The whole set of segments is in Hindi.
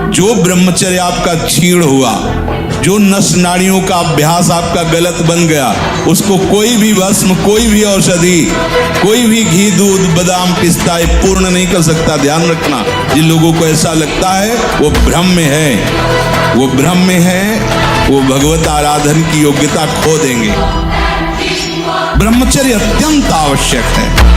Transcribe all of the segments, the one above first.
जो ब्रह्मचर्य आपका क्षीण हुआ, जो नस नाड़ियों का अभ्यास आपका गलत बन गया, उसको कोई भी भस्म, कोई भी औषधि, कोई भी घी, दूध, बादाम, पिस्ता पूर्ण नहीं कर सकता। ध्यान रखना, जिन लोगों को ऐसा लगता है वो भ्रम में है, वो भ्रम में है, वो भगवत आराधन की योग्यता खो देंगे। ब्रह्मचर्य अत्यंत आवश्यक है।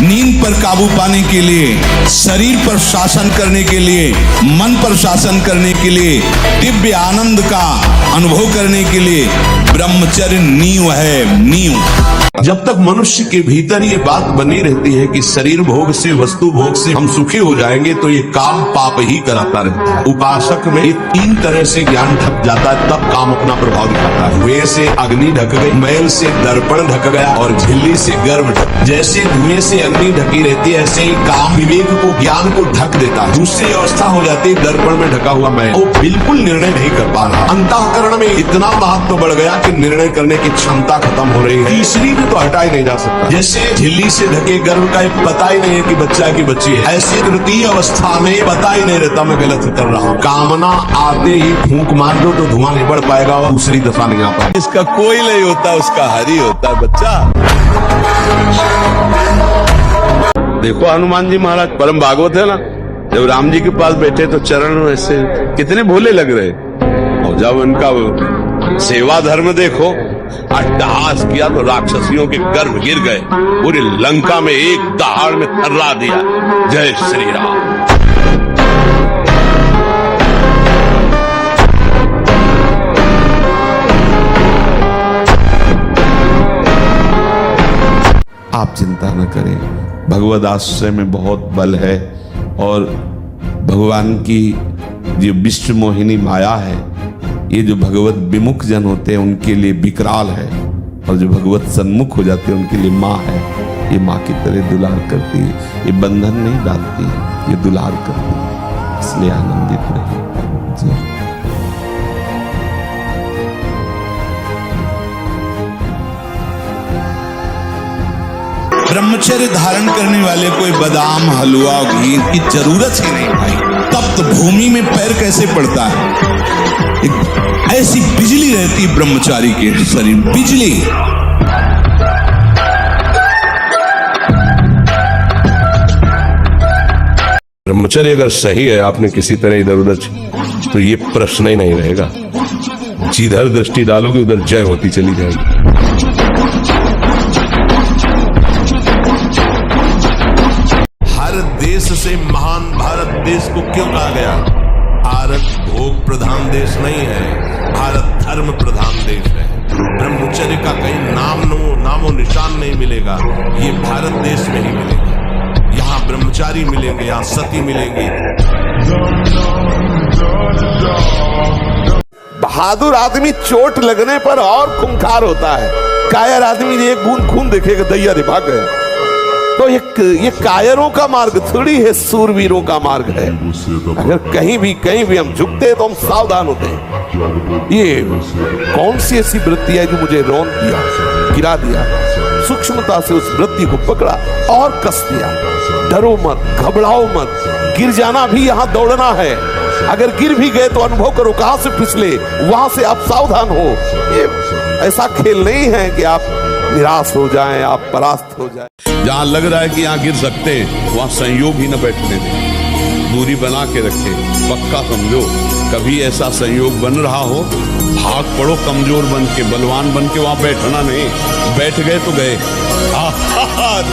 नींद पर काबू पाने के लिए, शरीर पर शासन करने के लिए, मन पर शासन करने के लिए, दिव्य आनंद का अनुभव करने के लिए ब्रह्मचर्य नींव है, नींव। जब तक मनुष्य के भीतर ये बात बनी रहती है कि शरीर भोग से, वस्तु भोग से हम सुखी हो जाएंगे, तो ये काम पाप ही कराता रहता है। उपासक में ये तीन तरह से ज्ञान ढक जाता है, तब काम अपना प्रभाव दिखाता है। वे से अग्नि ढक गई, मैल से दर्पण ढक गया और झिल्ली से गर्भ ढक। जैसे धुएं से अग्नि ढकी रहती है, ऐसे ही काम विवेक को, ज्ञान को ढक देता है। दूसरी अवस्था हो जाती है दर्पण में ढका हुआ मैल, वो बिल्कुल निर्णय नहीं कर पा रहा। अंतःकरण में इतना महत्व बढ़ गया कि निर्णय करने की क्षमता खत्म हो रही है। तीसरी तो हटा ही नहीं जा सकता। जैसे झिल्ली से ढके गर्भ का पता ही नहीं है कि बच्चा है कि बच्ची है, ऐसी तृतीय अवस्था में पता ही नहीं रहता मैं गलत कर रहा हूँ। कामना आते ही फूंक मार दो तो धुआं नहीं बढ़ पाएगा और दूसरी दफा नहीं आ पाएगा। इसका कोई नहीं होता, उसका हरि होता है बच्चा। देखो हनुमान जी महाराज परम भागवत है ना, जब राम जी के पास बैठे तो चरण ऐसे कितने भोले लग रहे, और जब उनका सेवा धर्म देखो, अट्टहास किया तो राक्षसियों के गर्भ गिर गए, पूरी लंका में एक दहाड़ में थर्रा दिया। जय श्री राम। आप चिंता न करें, भगवद आश्रय में बहुत बल है, और भगवान की जो विश्व मोहिनी माया है, ये जो भगवत विमुख जन होते हैं उनके लिए विकराल है, और जो भगवत सन्मुख हो जाते हैं उनके लिए माँ है। ये माँ की तरह दुलार करती है, ये बंधन नहीं डालती है, ये दुलार करती है। इसलिए आनंदित रहिए जी। ब्रह्मचर्य धारण करने वाले कोई बादाम, हलवा, घी की जरूरत ही नहीं भाई। तप्त भूमि में पैर कैसे पड़ता है? ऐसी बिजली रहती ब्रह्मचारी के शरीर, बिजली। ब्रह्मचर्य अगर सही है, आपने किसी तरह इधर उधर, तो ये प्रश्न ही नहीं रहेगा। जिधर दृष्टि डालोगे उधर जय होती चली जाएगी। देश से महान भारत देश को क्यों कहा गया? भारत भोग प्रधान देश नहीं है, भारत धर्म प्रधान देश है। ब्रह्मचर्य का कहीं नामो निशान नहीं मिलेगा, ये भारत देश में ही मिलेगा। यहाँ ब्रह्मचारी मिलेंगे, यहाँ सती मिलेंगे। बहादुर आदमी चोट लगने पर और खूंखार होता है, कायर आदमी एक बूंद खून देखेगा दैया रे भाग गए। तो ये कायरों का मार्ग थोड़ी है, सूरवीरों का मार्ग है। अगर कहीं भी हम झुकते हैं तो हम सावधान होते हैं। ये कौन सी ऐसी वृत्ति है जो मुझे रौंद दिया, गिरा दिया? सूक्ष्मता से उस वृत्ति को पकड़ा और कस दिया। डरो मत, घबराओ मत, गिर जाना भी यहाँ दौड़ना है। अगर गिर भी गए तो अनुभव करो कहां से फिसले, वहां से आप सावधान हो। ये ऐसा खेल नहीं है कि आप निराश हो जाएं, आप परास्त हो जाएं। जहां लग रहा है कि यहाँ गिर सकते, वहां संयोग ही न बैठने दें, दूरी बना के रखे। पक्का समझो, कभी ऐसा संयोग बन रहा हो, भाग पड़ो कमजोर बन के, बलवान बन के, वहां बैठना नहीं। बैठ गए तो गए,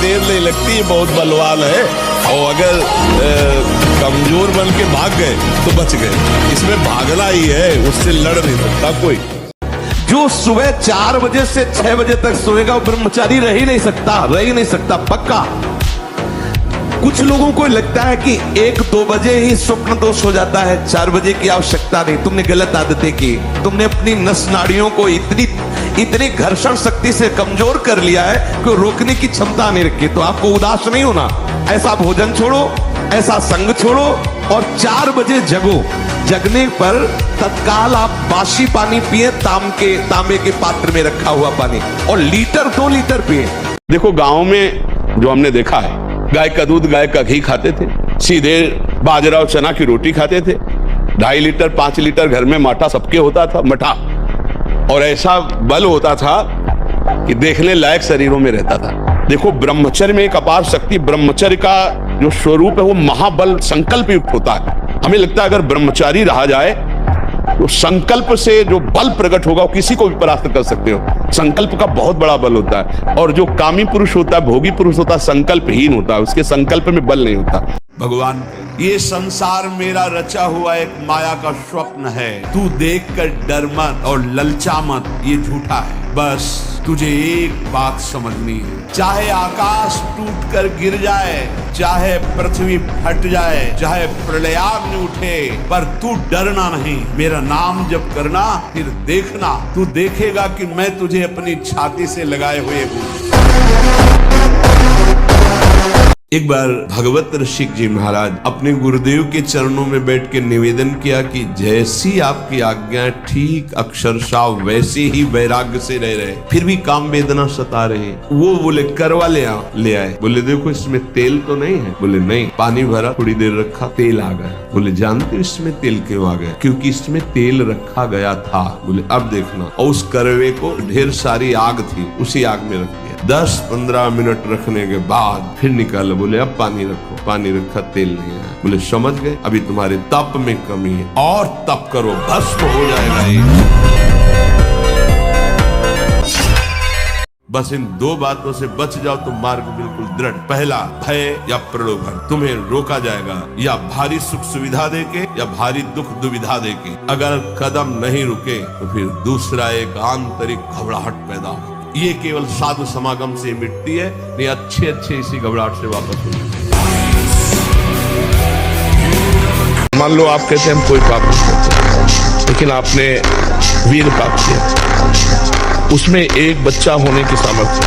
देर नहीं लगती, ये बहुत बलवान है। और अगर कमजोर बन के भाग गए तो बच गए। इसमें भागना ही है, उससे लड़ नहीं सकता कोई। जो सुबह 4 बजे से 6 बजे तक सोएगा वो ब्रह्मचारी रह ही नहीं सकता पक्का। कुछ लोगों को लगता है कि 1-2 बजे ही स्वप्न दोष हो जाता है, 4 बजे की आवश्यकता नहीं। तुमने गलत आदतें की, तुमने अपनी नस नाड़ियों को इतनी घर्षण शक्ति से कमजोर कर लिया है कि रोकने की क्षमता नहीं रखी। तो आपको उदास नहीं होना, ऐसा भोजन छोड़ो, ऐसा संग छोड़ो और 4 बजे जगो। जगने पर तत्काल आप बासी पानी पिए, तांबे के पात्र में रखा हुआ पानी, और 1-2 लीटर पिए। देखो गांव में जो हमने देखा है, गाय का दूध गाय का घी खाते थे, सीधे बाजरा और चना की रोटी खाते थे, 2.5 लीटर 5 लीटर घर में माठा सबके होता था, मठा, और ऐसा बल होता था कि देखने लायक शरीरों में रहता था। देखो ब्रह्मचर्य में एक अपार शक्ति, ब्रह्मचर्य का जो स्वरूप है वो महाबल संकल्प युक्त होता है। हमें लगता है अगर ब्रह्मचारी रहा जाए तो संकल्प से जो बल प्रकट होगा वो किसी को भी परास्त कर सकते हो। संकल्प का बहुत बड़ा बल होता है, और जो कामी पुरुष होता है, भोगी पुरुष होता है, संकल्पहीन होता है, उसके संकल्प में बल नहीं होता। भगवान, ये संसार मेरा रचा हुआ एक माया का स्वप्न है, तू देख कर डर मत और ललचा मत, ये झूठा है। बस तुझे एक बात समझनी है, चाहे आकाश टूट कर गिर जाए, चाहे पृथ्वी फट जाए, चाहे प्रलयाग्नि उठे, पर तू डरना नहीं। मेरा नाम जप करना, फिर देखना, तू देखेगा कि मैं तुझे अपनी छाती से लगाए हुए हूं। एक बार भगवत ऋषिक जी महाराज अपने गुरुदेव के चरणों में बैठ के निवेदन किया कि जैसी आपकी आज्ञा, ठीक अक्षरशः वैसे ही वैराग्य से रह रहे, फिर भी काम वेदना सता रहे। वो बोले करवा ले आए। बोले देखो इसमें तेल तो नहीं है? बोले नहीं। पानी भरा, थोड़ी देर रखा, तेल आ गया। बोले जानते हो इसमें तेल क्यों आ गया? क्योंकि इसमें तेल रखा गया था। बोले अब देखना, और उस करवे को ढेर सारी आग थी, उसी आग में रख दिया। 10-15 मिनट रखने के बाद फिर निकाला। बोले अब पानी रखो, पानी रखा, तेल नहीं आया। बोले समझ गए, अभी तुम्हारे तप में कमी है, और तप करो, भस्म हो जाएगा ये। बस इन 2 बातों से बच जाओ तो मार्ग बिल्कुल दृढ़। पहला, भय या प्रलोभन, तुम्हें रोका जाएगा या भारी सुख सुविधा देके या भारी दुख दुविधा देके। अगर कदम नहीं रुके तो फिर दूसरा एक आंतरिक घबराहट पैदा हो। ये केवल साधु समागम से मिटती है, नहीं अच्छे इसी घबराहट से वापस हो जाती है। मान लो आप कहते हैं हम कोई पाप नहीं करते, लेकिन आपने वीर पाप किया, उसमें एक बच्चा होने की सामर्थ्य,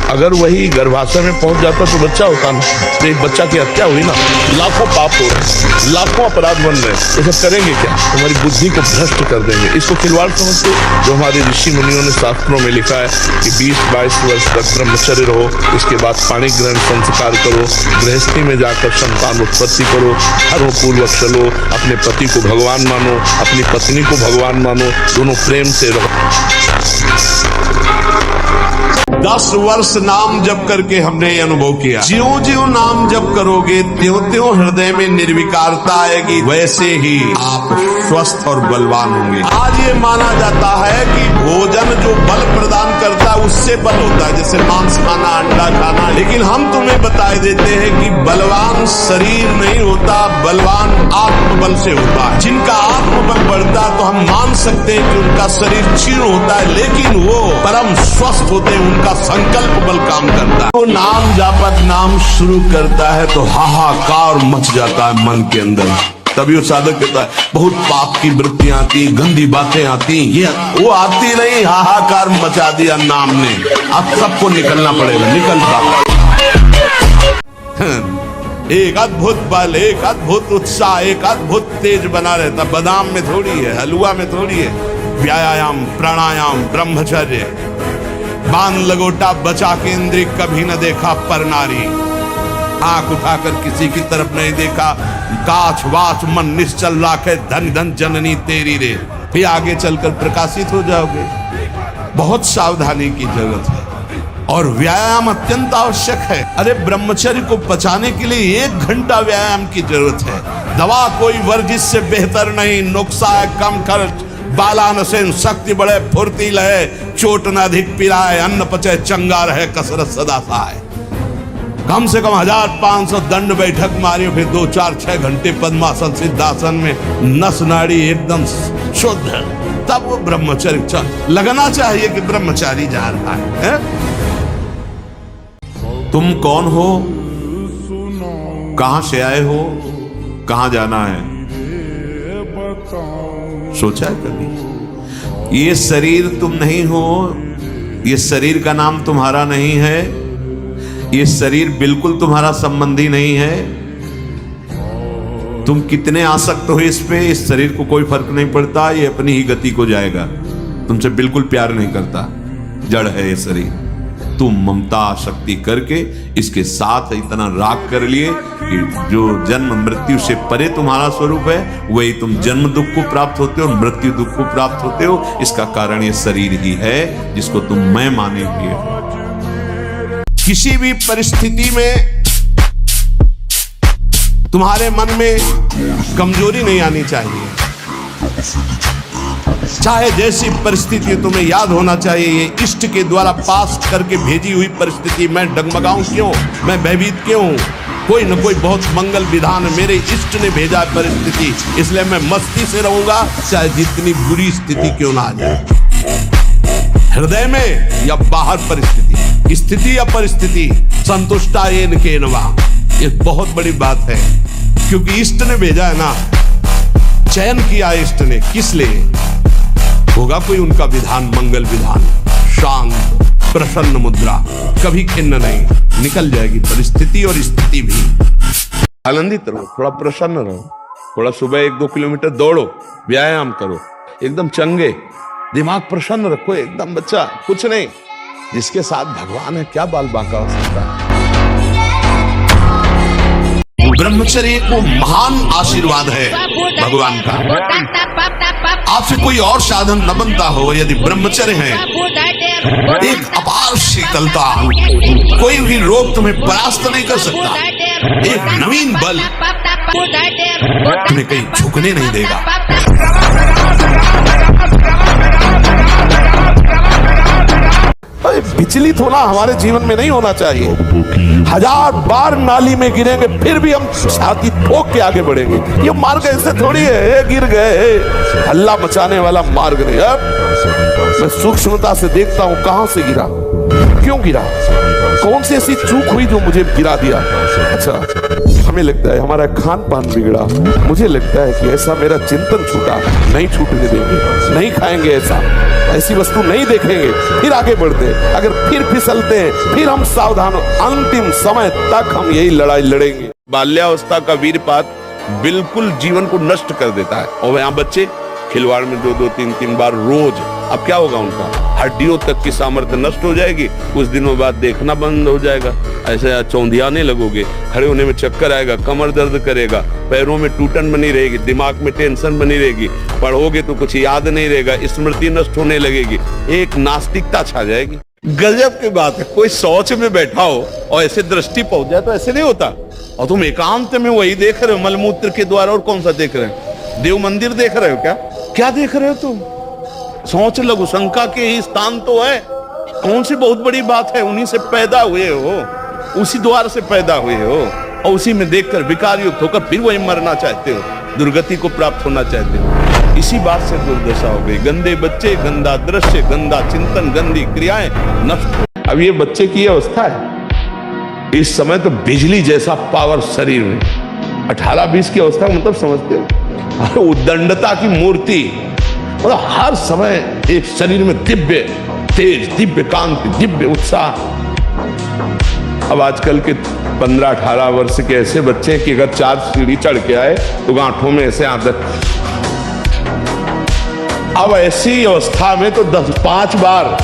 अगर वही गर्भाशय में पहुंच जाता तो बच्चा होता ना, तो एक बच्चा की हत्या हुई ना। लाखों पाप हो रहे, लाखों अपराध बन रहे, ये सब करेंगे क्या? तुम्हारी बुद्धि को भ्रष्ट कर देंगे। इसको खिलवाड़ समझते, जो हमारे ऋषि मुनियों ने शास्त्रों में लिखा है कि 20-22 वर्ष तक ब्रह्मचर्य रहो, उसके बाद पाणी ग्रहण संस्कार करो, गृहस्थी में जाकर संतान उत्पत्ति करो, धर्म पूर्वक चलो, अपने पति को भगवान मानो, अपनी पत्नी को भगवान मानो, दोनों प्रेम से रहो। 10 वर्ष नाम जप करके हमने ये अनुभव किया, ज्यों ज्यों नाम जप करोगे त्यों त्यों हृदय में निर्विकारता आएगी, वैसे ही आप स्वस्थ और बलवान होंगे। आज ये माना जाता है कि भोजन जो बल प्रदान करता है उससे बल होता है, जैसे मांस खाना, अंडा खाना, लेकिन हम तुम्हें बता देते हैं कि बलवान शरीर नहीं होता, बलवान आत्मबल से होता है। जिनका आत्मबल बढ़ता है तो हम मान सकते हैं कि उनका शरीर क्षीण होता है, लेकिन वो परम स्वस्थ होते हैं, उनका संकल्प बल काम करता है। वो नाम जापत नाम शुरू करता है तो हाहाकार मच जाता है मन के अंदर। तभी वो साधक कहता है बहुत पाप की वृत्तियां आती, गंदी बातें आती, ये वो आती नहीं, हाहाकार मचा दिया नाम ने, अब सबको निकलना पड़ेगा, निकलता। एक अद्भुत बल, एक अद्भुत उत्साह, एक अद्भुत तेज बना रहता। बादाम में थोड़ी है, हलवा में थोड़ी है। व्यायाम, प्राणायाम, ब्रह्मचर्य, बांध लगोटा बचा के इंद्रिय कभी न देखा पर नारी, आंख उठाकर किसी की तरफ नहीं देखा, काछ वाच मन निश्चल राखे, धन धन जननी तेरी रे, फिर आगे चलकर प्रकाशित हो जाओगे। बहुत सावधानी की जरूरत है और व्यायाम अत्यंत आवश्यक है। अरे ब्रह्मचर्य को बचाने के लिए 1 घंटा व्यायाम की जरूरत है। दवा कोई वर्जिश से बेहतर नहीं, नुस्खा है कम खर्च, बालानसेन शक्ति बढ़े फुर्ती लहे, चोट न अधिक पिराए, अन्न पचे चंगा रहे, कसरत सदा सहाय। कम से कम 1500 दंड बैठक मारियो, फिर 2-4-6 घंटे पद्मासन सिद्धासन में नस नाड़ी एकदम शुद्ध, तब वो ब्रह्मचर्य लगना चाहिए कि ब्रह्मचारी जा रहा है। तुम कौन हो, कहां से आए हो, कहां जाना है, सोचा है कभी? ये शरीर तुम नहीं हो, ये शरीर का नाम तुम्हारा नहीं है, ये शरीर बिल्कुल तुम्हारा संबंधी नहीं है। तुम कितने आसक्त हो इस पे, इस शरीर को कोई फर्क नहीं पड़ता, ये अपनी ही गति को जाएगा, तुमसे बिल्कुल प्यार नहीं करता, जड़ है ये शरीर। तुम ममता शक्ति करके इसके साथ इतना राग कर लिए कि जो जन्म मृत्यु से परे तुम्हारा स्वरूप है, वही तुम जन्म दुख को प्राप्त होते हो और मृत्यु दुख को प्राप्त होते हो। इसका कारण ये शरीर ही है जिसको तुम मैं माने हुए हो। किसी भी परिस्थिति में तुम्हारे मन में कमजोरी नहीं आनी चाहिए। चाहे जैसी परिस्थिति तुम्हें याद होना चाहिए, ये इष्ट के द्वारा पास करके भेजी हुई परिस्थिति, मैं डगमगाऊं क्यों, मैं भयभीत क्यों हूं? कोई न कोई बहुत मंगल विधान मेरे इष्ट ने भेजा है परिस्थिति, इसलिए मैं मस्ती से रहूंगा, चाहे जितनी बुरी स्थिति क्यों ना आ जाए। हृदय में या बाहर परिस्थिति, स्थिति या परिस्थिति, संतुष्टा येन केनवा, ये बहुत बड़ी बात है। क्योंकि इष्ट ने भेजा है ना, चयन किया इष्ट ने, किस लिए? होगा कोई उनका विधान, मंगल विधान, शांत प्रसन्न मुद्रा, कभी खिन्न नहीं, निकल जाएगी परिस्थिति और स्थिति भी। आनंदित रहो, थोड़ा प्रसन्न रहो, थोड़ा सुबह 1-2 किलोमीटर दौड़ो, व्यायाम करो, एकदम चंगे, दिमाग प्रसन्न रखो, एकदम बच्चा, कुछ नहीं। जिसके साथ भगवान है, क्या बाल बांका हो सकता है। ब्रह्मचर्य को महान आशीर्वाद है भगवान का। आपसे कोई और साधन न बनता हो यदि ब्रह्मचर्य है। एक अपार शीतलता, कोई भी रोग तुम्हें परास्त नहीं कर सकता। एक नवीन बल तुम्हें कहीं झुकने नहीं देगा। विचलित होना हमारे जीवन में नहीं होना चाहिए। 1000 बार नाली में गिरेंगे फिर भी हम छाती ठोक के आगे बढ़ेंगे। ये मार्ग ऐसे थोड़ी है, गिर गए, हल्ला मचाने वाला मार्ग नहीं। अब मैं सूक्ष्मता से देखता हूं कहां से गिरा, क्यों गिरा, कौन सी ऐसी चूक हुई जो मुझे गिरा दिया। अच्छा, हमें लगता है हमारा खान पान बिगड़ा, मुझे लगता है कि ऐसा मेरा चिंतन छूटा, नहीं छूटने देंगे, नहीं खाएंगे ऐसा, ऐसी वस्तु नहीं देखेंगे, फिर आगे बढ़ते। अगर फिर फिसलते हैं, फिर हम सावधान हो, अंतिम समय तक हम यही लड़ाई लड़ेंगे। बाल्यावस्था का वीरपात बिल्कुल जीवन को नष्ट कर देता है। और यहाँ बच्चे खिलवाड़ में 2-2, 3-3 बार रोज, अब क्या होगा उनका, हड्डियों तक की सामर्थ्य नष्ट हो जाएगी। कुछ दिनों बाद देखना बंद हो जाएगा, ऐसे चौंधियाने लगोगे, खड़े होने में चक्कर आएगा, कमर दर्द करेगा, पैरों में टूटन बनी रहेगी, दिमाग में टेंशन बनी रहेगी, पढ़ोगे तो कुछ याद नहीं रहेगा, स्मृति नष्ट होने लगेगी, एक नास्तिकता छा जाएगी। गजब की बात है, कोई शौच में बैठा हो और ऐसे दृष्टि पहुंच जाए तो ऐसे नहीं होता। और तुम एकांत में वही देख रहे हो, मलमूत्र के द्वारा। और कौन सा देख रहे हो? देव मंदिर देख रहे हो क्या? क्या देख रहे हो तुम? सोच लघु शंका के ही स्थान तो है। कौन सी बहुत बड़ी बात है? उन्हीं से पैदा हुए हो, उसी द्वार से पैदा हुए हो, और उसी में देखकर विकार युक्त होकर फिर वही मरना चाहते हो, दुर्गति को प्राप्त होना चाहते हो। इसी बात से दुर्दशा हो गई। गंदे बच्चे, गंदा दृश्य, गंदा चिंतन, गंदी क्रियाएं नष्ट। अब ये बच्चे की अवस्था है। इस समय तो बिजली जैसा पावर शरीर में, 18-20 की अवस्था मतलब समझते हो, उद्दंडता की मूर्ति, मतलब हर समय एक शरीर में दिव्य तेज, दिव्य कांति, दिव्य उत्साह। अब आजकल के 15-18 वर्ष के ऐसे बच्चे कि अगर 4 सीढ़ी चढ़ के आए तो गांठों में ऐसे आदत। अब ऐसी अवस्था में तो 5 बार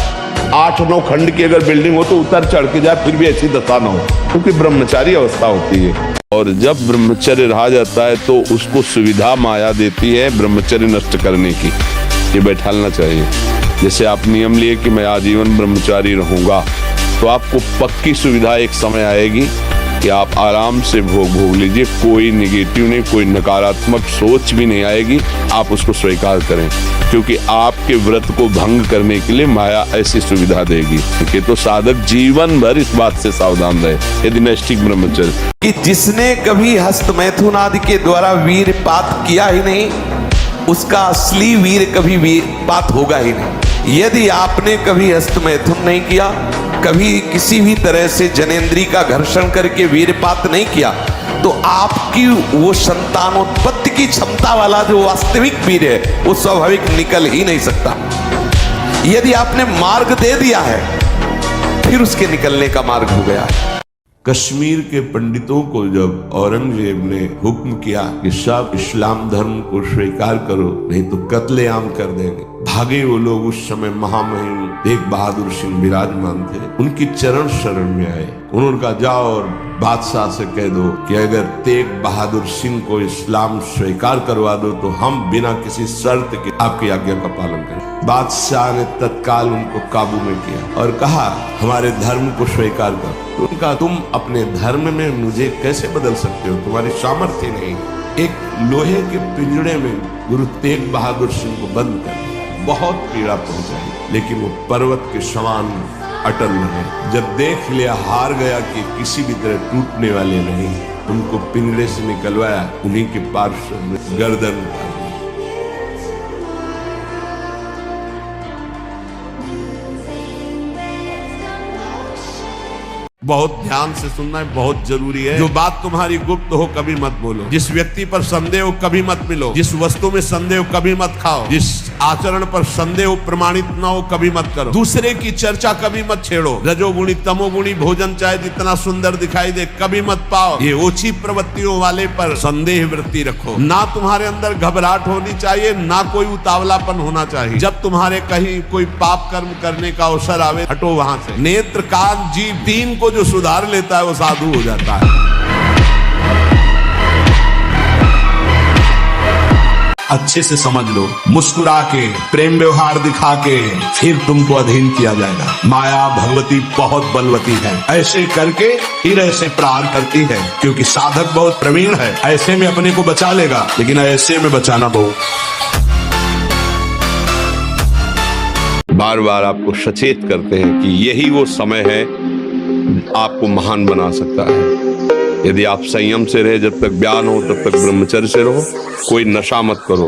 8-9 खंड की अगर बिल्डिंग हो तो उतर चढ़ के जाए फिर भी ऐसी दशा न हो, क्योंकि ब्रह्मचारी अवस्था होती है। और जब ब्रह्मचर्य रहा जाता है तो उसको सुविधा माया देती है ब्रह्मचर्य नष्ट करने की। ये बैठालना चाहिए। जैसे आप नियम लिए कि मैं आजीवन ब्रह्मचारी रहूंगा, तो आपको पक्की सुविधा एक समय आएगी कि आप आराम से भोग लीजिए, कोई नेगेटिव नहीं, कोई नकारात्मक सोच भी नहीं आएगी। आप उसको स्वीकार करें, क्योंकि आपके व्रत को भंग करने के लिए माया ऐसी सुविधा देगी कि तो साधक जीवन भर इस बात से सावधान रहे यदि नैष्ठिक ब्रह्मचर्य। कि जिसने कभी हस्त मैथुन आदि के द्वारा वीरपात किया ही नहीं, उसका असली वीर कभी वीरपात होगा ही नहीं। यदि आपने कभी हस्त मैथुन नहीं किया, कभी किसी भी तरह से जनेंद्री का घर्षण करके वीरपात नहीं किया, तो आपकी वो संतानोत्पत्ति की क्षमता वाला जो वास्तविक वीर है वो स्वाभाविक निकल ही नहीं सकता। यदि आपने मार्ग दे दिया है, फिर उसके निकलने का मार्ग हो गया है। कश्मीर के पंडितों को जब औरंगजेब ने हुक्म किया कि सब इस्लाम धर्म को स्वीकार करो, नहीं तो कत्लेआम कर देंगे, भागे वो लोग। उस समय महामहिम तेग बहादुर सिंह विराजमान थे, उनकी चरण शरण में आए। उन्होंने कहा जाओ और बादशाह से कह दो कि अगर तेग बहादुर सिंह को इस्लाम स्वीकार करवा दो तो हम बिना किसी शर्त के आपकी आज्ञा का पालन करें। बादशाह ने तत्काल उनको काबू में किया और कहा हमारे धर्म को स्वीकार कर। तो उनका तुम अपने धर्म में मुझे कैसे बदल सकते हो, तुम्हारी सामर्थ्य नहीं। एक लोहे के पिंजड़े में गुरु तेग बहादुर सिंह को बंद कर बहुत पीड़ा पहुंचाई, लेकिन वो पर्वत के समान अटल रहे। जब देख लिया हार गया कि किसी भी तरह टूटने वाले नहीं, उनको पिंजड़े से निकलवाया, उन्हीं के पार्श्व में गर्दन बहुत ध्यान से सुनना है, बहुत जरूरी है। जो बात तुम्हारी गुप्त हो कभी मत बोलो, जिस व्यक्ति पर संदेह हो कभी मत मिलो, जिस वस्तु में संदेह हो कभी मत खाओ, जिस आचरण पर संदेह हो प्रमाणित न हो कभी मत करो, दूसरे की चर्चा कभी मत छेड़ो, रजोगुणी तमोगुणी भोजन चाहे जितना सुंदर दिखाई दे कभी मत पाओ। ये ओछी प्रवृत्तियों वाले पर संदेह वृत्ति रखो। ना तुम्हारे अंदर घबराहट होनी चाहिए, ना कोई उतावलापन होना चाहिए। जब तुम्हारे कहीं कोई पाप कर्म करने का अवसर आवे, हटो वहां से। नेत्र कान जीभ तीन को जो सुधार लेता है वो साधु हो जाता है। अच्छे से समझ लो, मुस्कुरा के प्रेम व्यवहार दिखा के फिर तुमको अधीन किया जाएगा। माया भगवती बहुत बलवती है, ऐसे करके फिर ऐसे प्रहार करती है, क्योंकि साधक बहुत प्रवीण है। ऐसे में अपने को बचा लेगा, लेकिन ऐसे में बचाना बहुत। बार बार आपको सचेत करते हैं कि यही वो समय है आपको महान बना सकता है। यदि आप संयम से रहे, जब तक ज्ञान हो तब तक ब्रह्मचर्य से रहो, कोई नशा मत करो।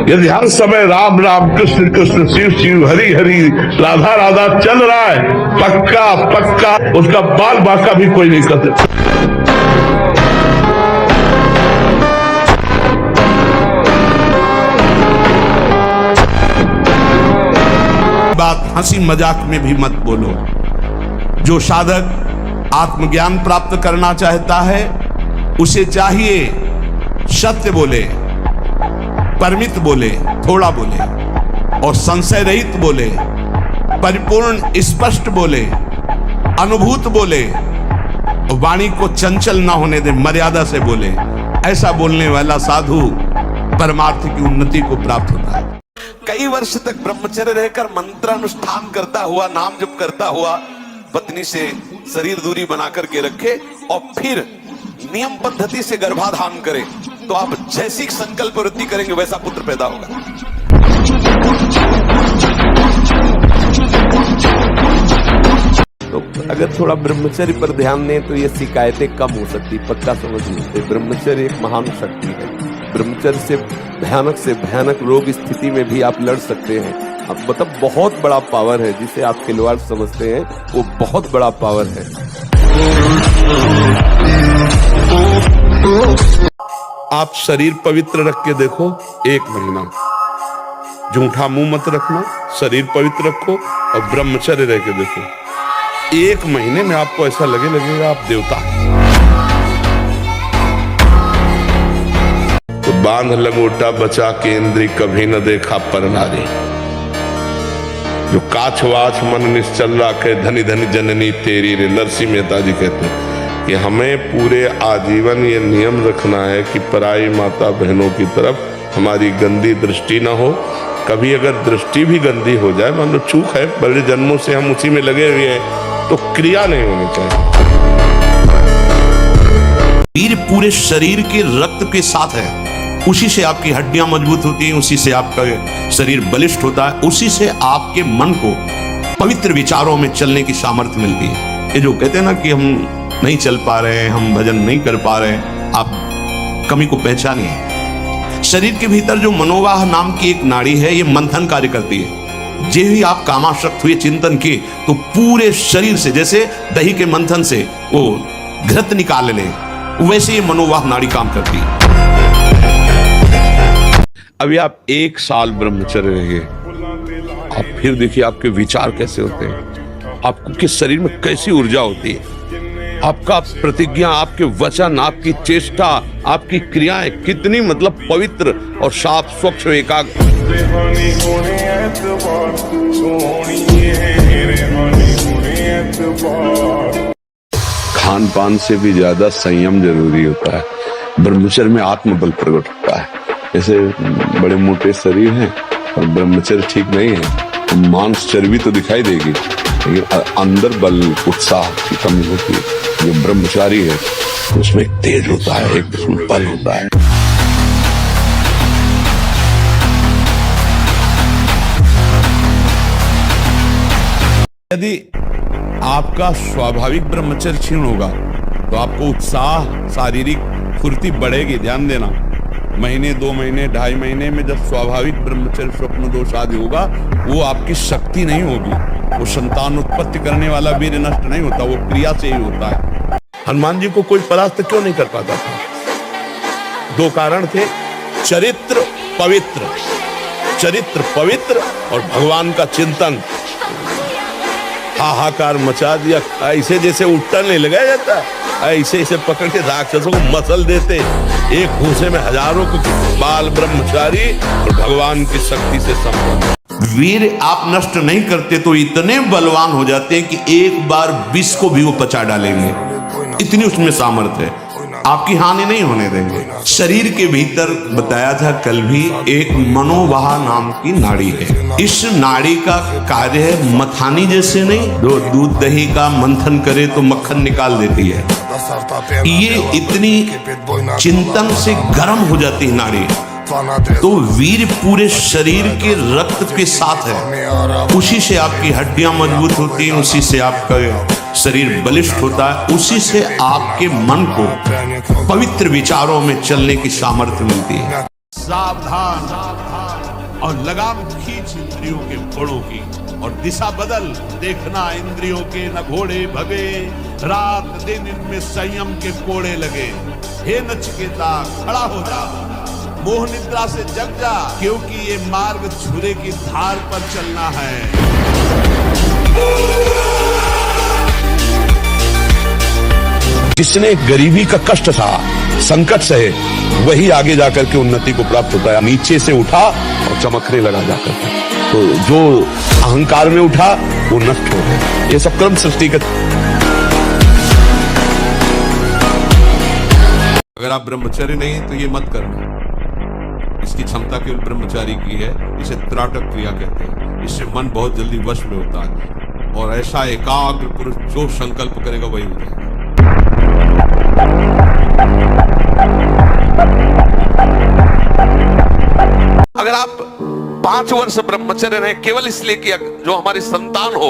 यदि हर समय राम राम कृष्ण कृष्ण शिव शिव हरि हरि राधा राधा चल रहा है, पक्का पक्का उसका बाल बाका भी कोई नहीं कर सकता। बात हंसी मजाक में भी मत बोलो। जो साधक आत्मज्ञान प्राप्त करना चाहता है उसे चाहिए सत्य बोले, परिमित बोले, थोड़ा बोले और संशय रहित बोले, परिपूर्ण स्पष्ट बोले, अनुभूत बोले, वाणी को चंचल ना होने दे, मर्यादा से बोले। ऐसा बोलने वाला साधु परमार्थ की उन्नति को प्राप्त होता है। कई वर्ष तक ब्रह्मचर्य रहकर मंत्रानुष्ठान करता हुआ, नाम जप करता हुआ पत्नी से शरीर दूरी बना करके रखे और फिर नियम पद्धति से गर्भाधान करे, तो आप जैसी संकल्प वृत्ति करेंगे वैसा पुत्र पैदा होगा। तो अगर थोड़ा ब्रह्मचर्य पर ध्यान दें तो ये शिकायतें कम हो सकती। पक्का समझ लीजिए, ब्रह्मचर्य एक महान शक्ति है। ब्रह्मचर्य से भयानक रोग स्थिति में भी आप लड़ सकते हैं। अब मतलब बहुत बड़ा पावर है, जिसे आप खिलवाड़ समझते हैं वो बहुत बड़ा पावर है। आप शरीर पवित्र रख के देखो, 1 महीना झूठा मुंह मत रखना, शरीर पवित्र रखो और ब्रह्मचर्य रह के देखो। 1 महीने में आपको ऐसा लगेगा आप देवता हैं। तो बांध लंगोटा बचा के इंद्री कभी न देखा पर नारी। जो काछ वाछ मन निश्चल राखे, धनी धनी जननी तेरी रे। नरसिंह मेहता जी कहते हैं कि हमें पूरे आजीवन ये नियम रखना है कि पराई माता बहनों की तरफ हमारी गंदी दृष्टि ना हो। कभी अगर दृष्टि भी गंदी हो जाए, मान लो चूक है, बड़े जन्मों से हम उसी में लगे हुए हैं, तो क्रिया नहीं होनी चाहिए। वीर पूरे शरीर के रक्त के साथ है, उसी से आपकी हड्डियां मजबूत होती हैं, उसी से आपका शरीर बलिष्ठ होता है, उसी से आपके मन को पवित्र विचारों में चलने की सामर्थ्य मिलती है। ये जो कहते हैं ना कि हम नहीं चल पा रहे हैं, हम भजन नहीं कर पा रहे हैं, आप कमी को पहचानिए। शरीर के भीतर जो मनोवाह नाम की एक नाड़ी है, ये मंथन कार्य करती है। जे ही आप कामासक्त हुए चिंतन किए तो पूरे शरीर से, जैसे दही के मंथन से वो घृत निकाल ले, वैसे ये मनोवाह नाड़ी काम करती है। अभी आप 1 साल ब्रह्मचर्य रहिए, आप फिर देखिए आपके विचार कैसे होते हैं, आपको किस शरीर में कैसी ऊर्जा होती है। आपका प्रतिज्ञा, आपके वचन, आपकी चेष्टा, आपकी क्रियाएं कितनी मतलब पवित्र और साफ स्वच्छ एकाग्र। खान पान से भी ज्यादा संयम जरूरी होता है। ब्रह्मचर्य में आत्मबल प्रकट होता है। ऐसे बड़े मोटे शरीर हैं और ब्रह्मचर्य ठीक नहीं है तो मांस चर्बी तो दिखाई देगी, लेकिन अंदर बल उत्साह की कमी होती है। जो ब्रह्मचारी है उसमें एक तेज होता है, एक उसमें बल होता है। यदि आपका स्वाभाविक ब्रह्मचर्य क्षीण होगा तो आपको उत्साह, शारीरिक फुर्ती बढ़ेगी। ध्यान देना, महीने, 2 महीने, 2.5 महीने में जब स्वाभाविक ब्रह्मचर्य स्वप्न दोष आदि होगा, वो आपकी शक्ति नहीं होगी। वो संतान उत्पत्ति करने वाला वीर्य नष्ट नहीं होता, वो क्रिया से ही होता है। हनुमान जी को कोई परास्त क्यों नहीं कर पाता था? 2 कारण थे, चरित्र पवित्र, चरित्र पवित्र और भगवान का चिंतन। हाहाकार मचा दिया, ऐसे जैसे उट्टन नहीं लगाया जाता, ऐसे ऐसे पकड़ के राक्षसों को मसल देते। एक भूसे में हजारों को बाल ब्रह्मचारी और भगवान की शक्ति से संपन्न। वीर आप नष्ट नहीं करते तो इतने बलवान हो जाते हैं कि एक बार विष को भी वो पचा डालेंगे। इतनी उसमें सामर्थ्य है, आपकी हानि नहीं होने देंगे। शरीर के भीतर बताया था कल भी, एक मनोवाह नाम की नाड़ी है। इस नाड़ी का कार्य है मथानी जैसे नहीं, जो दूध दही का मंथन करे तो मक्खन निकाल देती है, ये इतनी चिंतन से गर्म हो जाती है नाड़ी। तो वीर पूरे शरीर के रक्त के साथ है, उसी से आपकी हड्डियां मजबूत होती हैं, उसी से आपका शरीर बलिष्ठ होता है, उसी से आपके मन को पवित्र विचारों में चलने की सामर्थ्य मिलती है। सावधान और लगाम खींच इंद्रियों के घोड़ों की, और दिशा बदल देखना इंद्रियों के न घोड़े भगे, रात दिन इनमें संयम के कोड़े लगे। हे नचिकेता खड़ा हो जा, मोह निद्रा से जग जा, क्योंकि ये मार्ग छुरे की धार पर चलना है। जिसने गरीबी का कष्ट था, संकट सहे, वही आगे जाकर के उन्नति को प्राप्त होता है। नीचे से उठा और चमकने लगा जाकर के, तो जो अहंकार में उठा वो नष्ट हो गया। ये सब क्रम सृष्टि का। अगर आप ब्रह्मचर्य नहीं तो ये मत करना। इसकी क्षमता केवल ब्रह्मचारी की है। इसे त्राटक क्रिया कहते हैं। इससे मन बहुत जल्दी वश में होता है और ऐसा एकाग्र पुरुष जो संकल्प करेगा वही हो जाएगा। अगर आप 5 वर्ष ब्रह्मचर्य रहे केवल इसलिए कि जो हमारी संतान हो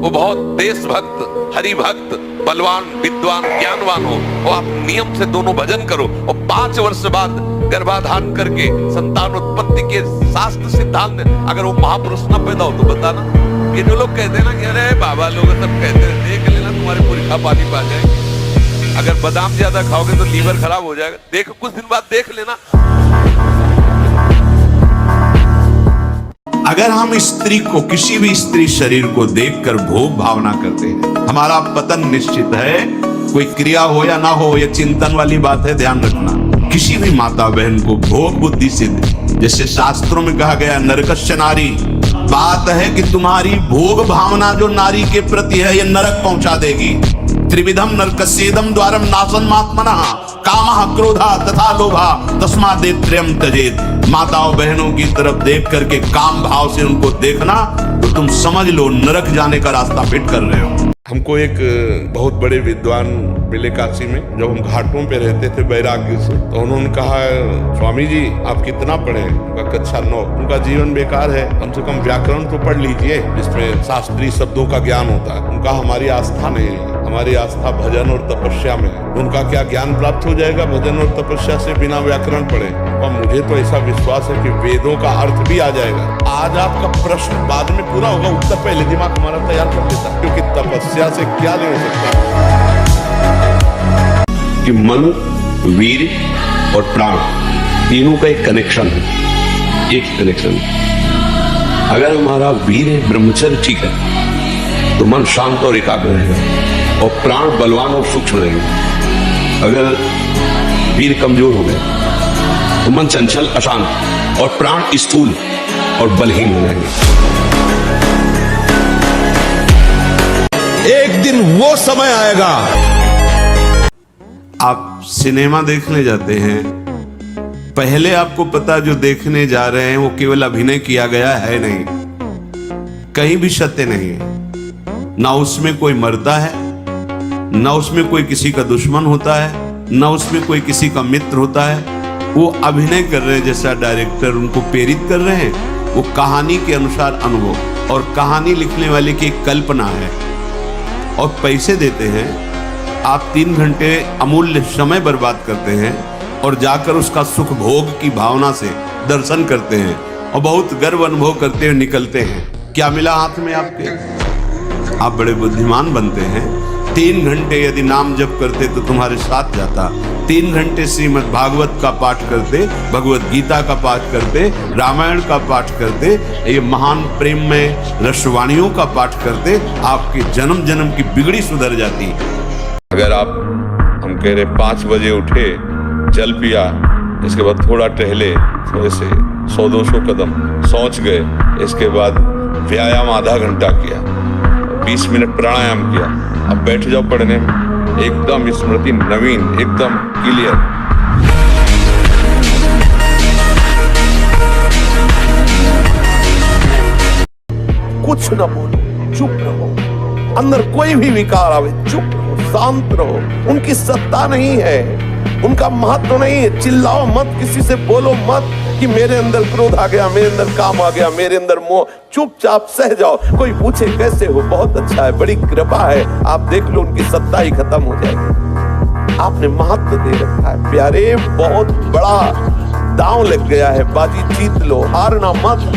वो बहुत देशभक्त, हरिभक्त, बलवान, विद्वान, ज्ञानवान हो, और आप नियम से दोनों भजन करो, और 5 वर्ष बाद गर्भाधान करके संतान उत्पत्ति के शास्त्र सिद्धांत अगर वो महापुरुष न पैदा हो तो बताना। ये जो लोग कहते हैं ना कि अरे बाबा लोग सब कहते हैं, देख लेना तुम्हारे पुरखा पानी पा जाएंगे, अगर बादाम ज्यादा खाओगे तो लीवर खराब हो जाएगा, देखो कुछ दिन बाद देख लेना। अगर हम स्त्री को, किसी भी स्त्री शरीर को देखकर भोग भावना करते हैं, हमारा पतन निश्चित है। कोई क्रिया हो या ना हो, ये चिंतन वाली बात है, ध्यान रखना। किसी भी माता बहन को भोग बुद्धि सिद्ध, जैसे शास्त्रों में कहा गया नरकस्य नारी, बात है कि तुम्हारी भोग भावना जो नारी के प्रति है ये नरक पहुंचा देगी। त्रिविधम नरकस्येदम द्वारम नासन्मात्मनः कामः क्रोधः तथा लोभः तस्मादेत्रयम् त्यजेत्। माताओं बहनों की तरफ देख करके काम भाव से उनको देखना तो तुम समझ लो नरक जाने का रास्ता फिट कर रहे हो। हमको एक बहुत बड़े विद्वान मिले काशी में, जब हम घाटों पे रहते थे वैराग्य से, तो उन्होंने कहा स्वामी जी आप कितना पढ़े? उनका कक्षा 9। उनका जीवन बेकार है, कम से कम व्याकरण तो पढ़ लीजिए जिसमें शास्त्रीय शब्दों का ज्ञान होता है। उनका हमारी आस्था नहीं है, हमारी आस्था भजन और तपस्या में है। उनका क्या ज्ञान प्राप्त हो जाएगा भजन और तपस्या से बिना व्याकरण पढ़े? और मुझे तो ऐसा विश्वास है कि वेदों का अर्थ भी आ जाएगा। आज आपका प्रश्न बाद में पूरा होगा, उत्तर पहले दिमाग हमारा तैयार कर देता है, क्योंकि तपस्या से क्या ले सकता है कि मन, वीर और प्राण तीनों का एक कनेक्शन है, एक कनेक्शन। अगर हमारा वीर है, ब्रह्मचर्य ठीक है, तो मन शांत और एकाग्र रहेगा। और प्राण बलवान और सूक्ष्म रहेंगे। अगर वीर कमजोर हो गए तो मन चंचल अशांत और प्राण स्थूल और बलहीन हो जाएंगे। एक दिन वो समय आएगा, आप सिनेमा देखने जाते हैं, पहले आपको पता जो देखने जा रहे हैं वो केवल अभिनय किया गया है नहीं, कहीं भी सत्य नहीं है। ना उसमें कोई मरता है, ना उसमें कोई किसी का दुश्मन होता है, ना उसमें कोई किसी का मित्र होता है। वो अभिनय कर रहे हैं, जैसा डायरेक्टर उनको प्रेरित कर रहे हैं, वो कहानी के अनुसार अनुभव, और कहानी लिखने वाले की एक कल्पना है, और पैसे देते हैं। आप 3 घंटे अमूल्य समय बर्बाद करते हैं और जाकर उसका सुख भोग की भावना से दर्शन करते हैं और बहुत गर्व अनुभव करते हुए निकलते हैं। क्या मिला हाथ में आपके? आप बड़े बुद्धिमान बनते हैं। 3 घंटे यदि नाम जप करते तो तुम्हारे साथ जाता, 3 घंटे श्रीमद् भागवत का पाठ करते, भगवत गीता का पाठ करते, रामायण का पाठ करते, ये महान प्रेम में रसवाणियों का पाठ करते, आपके जन्म जन्म की बिगड़ी सुधर जाती। अगर आप, हम कह रहे 5 बजे उठे, जल पिया, इसके बाद थोड़ा टहले, थोड़े से 100-200 कदम सोच गए, इसके बाद व्यायाम आधा घंटा किया, 20 मिनट प्राणायाम किया, अब बैठ जाओ पढ़ने में, एकदम स्मृति नवीन, एकदम क्लियर। कुछ न बोलो, चुप रहो। अंदर कोई भी विकार आवे, चुप रहो, शांत रहो। उनकी सत्ता नहीं है, उनका महत्व नहीं है। चिल्लाओ मत, किसी से बोलो मत कि मेरे अंदर क्रोध आ गया, मेरे अंदर काम आ गया, मेरे अंदर मोह। चुपचाप सह जाओ। कोई पूछे कैसे हो, बहुत अच्छा है, बड़ी कृपा है, आप देख लो, उनकी सत्ता ही खत्म हो जाएगी। आपने महत्व दे रखा है प्यारे, बहुत बड़ा दांव लग गया है, बाजी जीत लो, हारना मत।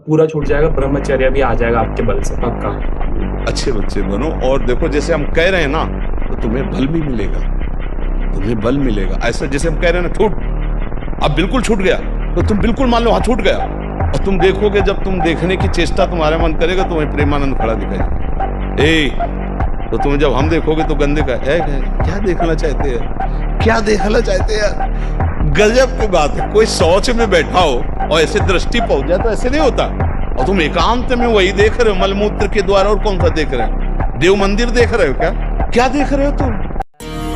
पूरा छूट जाएगा, ब्रह्मचर्य भी आ जाएगा आपके बल से, पक्का। अच्छे बच्चे बनो, और देखो जैसे हम कह रहे हैं ना, तो तुम्हें बल भी मिलेगा, तुम्हें बल मिलेगा। ऐसा जैसे हम कह रहे हैं ना, छूट, अब बिल्कुल छूट गया, तो तुम बिल्कुल मान लो हाँ छूट गया, और तुम देखोगे, जब तुम देखने की चेष्टा तुम्हारा मन करेगा, तुम्हें प्रेमानंद खड़ा दिखाएगा। तो तुम्हें जब हम देखोगे तो गंदे का क्या देखना चाहते हैं, क्या देखना चाहते हैं। गजब की बात है, कोई शौच में बैठा हो और ऐसे दृष्टि पहुंच जाए तो ऐसे नहीं होता, और तुम एकांत में वही देख रहे हो, मलमूत्र के द्वारा। और कौन सा देख रहे हो? देव मंदिर देख रहे हो क्या? क्या देख रहे हो तुम?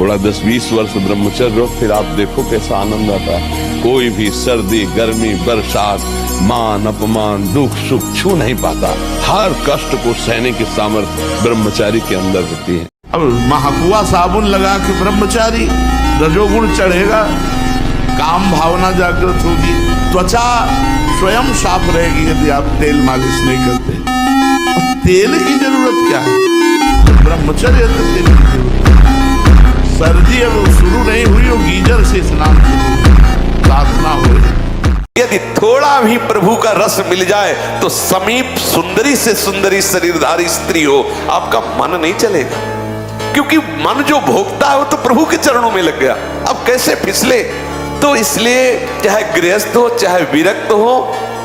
थोड़ा 10-20 वर्ष ब्रह्मचर्य रहो, फिर आप देखो कैसा आनंद आता है। कोई भी सर्दी, गर्मी, बरसात, मान अपमान, दुख सुख छू नहीं पाता। हर कष्ट को सहने की सामर्थ्य ब्रह्मचारी के अंदर होती है। अब महाकुआ साबुन लगा के ब्रह्मचारी, रजोगुण चढ़ेगा, काम भावना जागृत होगी, त्वचा स्वयं साफ रहेगी यदि आप तेल मालिश नहीं करते। तेल की जरूरत क्या है? ब्रह्मचर्य तो तेल की जरूरत है। सर्दी अब शुरू नहीं हुई हो, गीजर से स्नान साधना हो। यदि थोड़ा भी प्रभु का रस मिल जाए तो समीप सुंदरी से सुंदरी शरीरधारी स्त्री हो, आपका मन नहीं चलेगा, क्योंकि मन जो भोगता है वो तो प्रभु के चरणों में लग गया। अब कैसे फिसले? तो इसलिए चाहे गृहस्थ हो, चाहे विरक्त हो,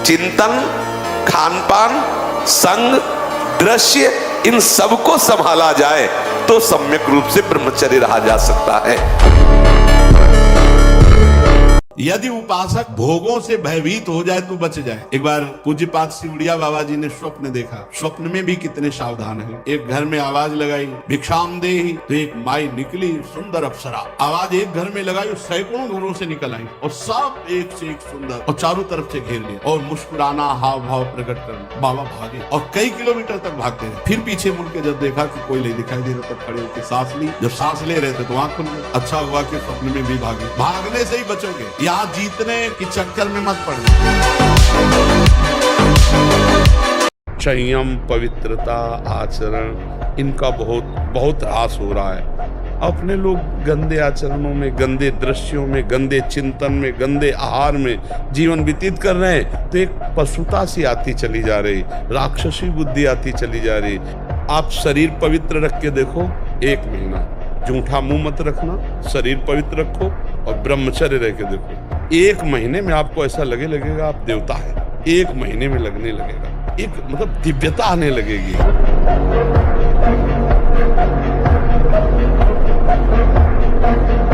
चिंतन, खान पान, संग, दृश्य, इन सबको संभाला जाए तो सम्यक रूप से ब्रह्मचर्य रहा जा सकता है। यदि उपासक भोगों से भयभीत हो जाए तो बच जाए। एक बार पूज्यपाद सिवड़िया बाबा जी ने स्वप्न देखा, स्वप्न में भी कितने सावधान हैं। एक घर में आवाज लगाई, भिक्षाम देहि, तो एक माई निकली, सुंदर अप्सरा। आवाज एक घर में लगाई, सैकड़ों घरों से निकल आई, और सब एक से एक सुंदर, और चारों तरफ से घेर लिया, और मुस्कुराना, हाव भाव प्रकट करना। बाबा भागे और कई किलोमीटर तक भागते रहे। फिर पीछे मुड़ के जब देखा कि कोई नहीं दिखाई दे रहा, तब खड़े होकर सांस ली। जब सांस ले रहे थे तो आंख खुल गई। अच्छा हुआ कि स्वप्न में भी भागे। भागने से ही बचोगे, यहाँ जीतने की चक्कर में मत पड़ना। संयम, पवित्रता, आचरण, इनका बहुत बहुत ह्रास हो रहा है। अपने लोग गंदे आचरणों में, गंदे दृश्यों में, गंदे चिंतन में, गंदे आहार में जीवन व्यतीत कर रहे हैं, तो एक पशुता सी आती चली जा रही, राक्षसी बुद्धि आती चली जा रही। आप शरीर पवित्र रख के देखो, 1 महीना जूठा मुंह मत रखना, शरीर पवित्र रखो और ब्रह्मचर्य रह के देखो। 1 महीने में आपको ऐसा लगेगा आप देवता है। 1 महीने में लगने लगेगा, एक मतलब दिव्यता आने लगेगी। है।